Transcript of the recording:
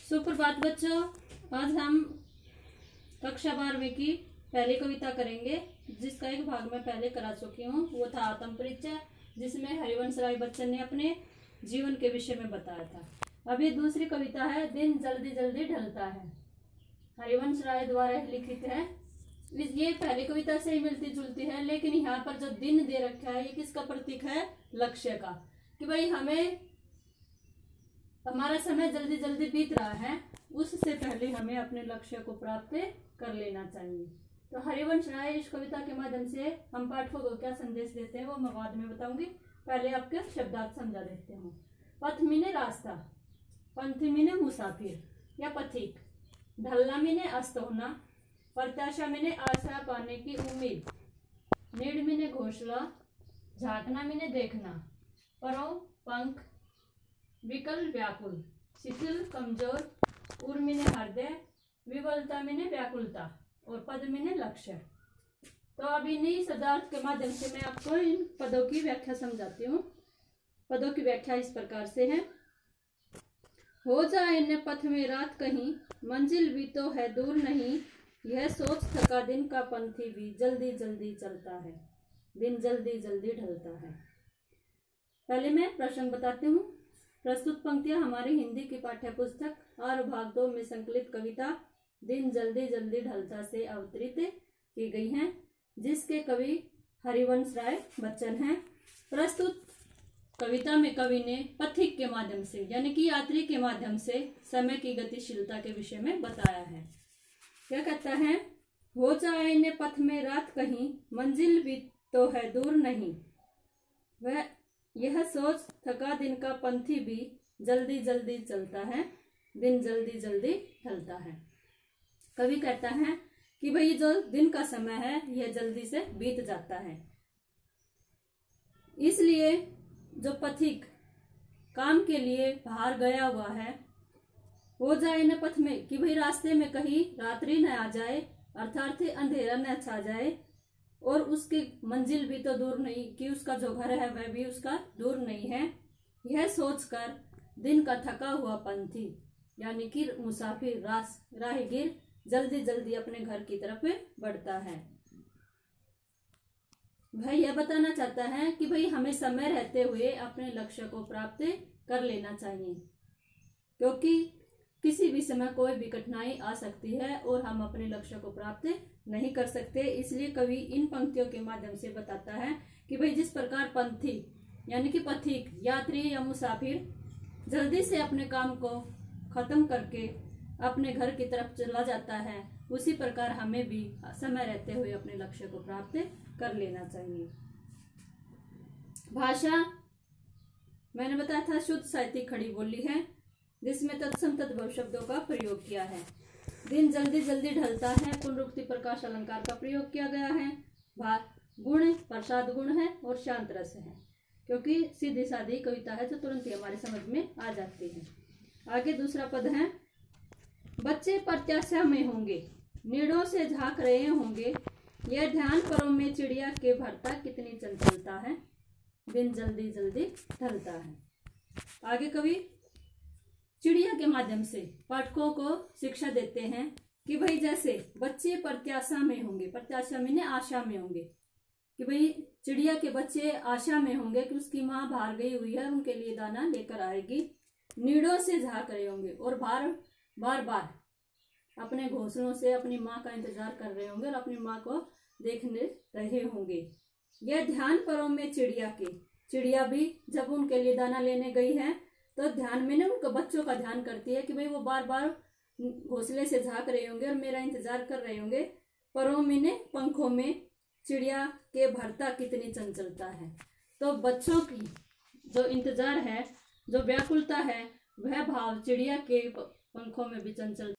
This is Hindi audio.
सुप्रभात बच्चों, आज हम कक्षा 12वीं की पहली कविता करेंगे, जिसका एक भाग मैं पहले करा चुकी हूँ। वो था आत्म परिचय, जिसमें हरिवंश राय बच्चन ने अपने जीवन के विषय में बताया था। अब ये दूसरी कविता है, दिन जल्दी जल्दी ढलता है, हरिवंश राय द्वारा लिखित है। ये पहली कविता से ही मिलती जुलती है, लेकिन यहाँ पर जो दिन दे रखा है ये किसका प्रतीक है? लक्ष्य का, कि भाई हमारा समय जल्दी जल्दी बीत रहा है, उससे पहले हमें अपने लक्ष्य को प्राप्त कर लेना चाहिए। तो हरिवंश राय इस कविता के माध्यम से हम पाठकों को क्या संदेश देते हैं वो मैं बाद में बताऊंगी। पहले आपके शब्दार्थ समझा देते हूँ। पथ मीने रास्ता, पंथी मीने मुसाफिर या पथिक, ढलना मीने अस्त होना, प्रत्याशा मीने आशा पाने की उम्मीद, नीड मीने घोषणा, झांकना मीने देखना, परो पंख, विकल व्याकुल, शिथिल कमजोर, उर मीने हृदय, विवलता मीने व्याकुलता और पद मीने लक्ष्य। तो अब इन्हीं शब्दार्थ के माध्यम से मैं आपको इन पदों की व्याख्या समझाती हूँ। पदों की व्याख्या इस प्रकार से है। हो जाए न पथ में रात कहीं, मंजिल भी तो है दूर नहीं, यह सोच थका दिन का पंथी भी जल्दी जल्दी चलता है, दिन जल्दी जल्दी ढलता है। पहले मैं प्रसंग बताती हूँ। प्रस्तुत पंक्तियां हमारी हिंदी की पाठ्य पुस्तक और भाग 2 में संकलित कविता दिन जल्दी जल्दी ढलता से अवतरित की गई हैं, जिसके कवि हरिवंश राय बच्चन हैं। प्रस्तुत कविता में कवि ने पथिक के माध्यम से, यानी कि यात्री के माध्यम से समय की गतिशीलता के विषय में बताया है। क्या कहता है? हो जाए न पथ में रात कहीं, मंजिल भी तो है दूर नहीं, वह यह सोच थका दिन का पंथी भी जल्दी जल्दी चलता है, दिन जल्दी जल्दी ढलता है। कवि कहता है कि भाई जो दिन का समय है यह जल्दी से बीत जाता है, इसलिए जो पथिक काम के लिए बाहर गया हुआ है, हो जाए न पथ में, कि भाई रास्ते में कहीं रात्रि न आ जाए, अर्थात अंधेरा न छा जाए, और उसकी मंजिल भी तो दूर नहीं, कि उसका जो घर है वह भी उसका दूर नहीं है। यह सोचकर दिन का थका हुआ पंथी, यानी कि मुसाफिर राहगीर जल्दी जल्दी अपने घर की तरफ बढ़ता है। भाई यह बताना चाहता है कि भाई हमें समय रहते हुए अपने लक्ष्य को प्राप्त कर लेना चाहिए, क्योंकि किसी भी समय कोई भी कठिनाई आ सकती है और हम अपने लक्ष्य को प्राप्त नहीं कर सकते। इसलिए कवि इन पंक्तियों के माध्यम से बताता है कि भाई जिस प्रकार पंथी यानी कि पथिक, यात्री या मुसाफिर जल्दी से अपने काम को खत्म करके अपने घर की तरफ चला जाता है, उसी प्रकार हमें भी समय रहते हुए अपने लक्ष्य को प्राप्त कर लेना चाहिए। भाषा मैंने बताया था शुद्ध साहित्यिक खड़ी बोली है, जिसमें तत्सम तद्भव शब्दों का प्रयोग किया है। दिन जल्दी जल्दी ढलता है, पुनरुक्ति प्रकाश अलंकार का प्रयोग किया गया है। गुण प्रसाद गुण है और शांत रस है, क्योंकि सीधी सादी कविता है तो तुरंत ही हमारे समझ में आ जाती है। आगे दूसरा पद है, बच्चे प्रत्याशा में होंगे, नीड़ों से झांक रहे होंगे, यह ध्यान परों में चिड़िया के भरता कितनी चंचलता है, दिन जल्दी जल्दी ढलता है। आगे कवि चिड़िया के माध्यम से पाठकों को शिक्षा देते हैं कि भाई जैसे बच्चे प्रत्याशा में होंगे, प्रत्याशा में आशा में होंगे, कि भाई चिड़िया के बच्चे आशा में होंगे कि उसकी माँ बाहर गई हुई है, उनके लिए दाना लेकर आएगी, नीड़ों से झांक रहे होंगे और बार बार अपने घोंसलों से अपनी माँ का इंतजार कर रहे होंगे और अपनी माँ को देखने रहे होंगे। यह ध्यान परों में चिड़िया भी जब उनके लिए दाना लेने गई है तो ध्यान में ना उनके बच्चों का ध्यान करती है कि भाई वो बार बार घोंसले से झांक रहे होंगे और मेरा इंतजार कर रहे होंगे। परों में ने पंखों में चिड़िया के भरता कितनी चंचलता है। तो बच्चों की जो इंतजार है, जो व्याकुलता है, वह भाव चिड़िया के पंखों में भी चंचल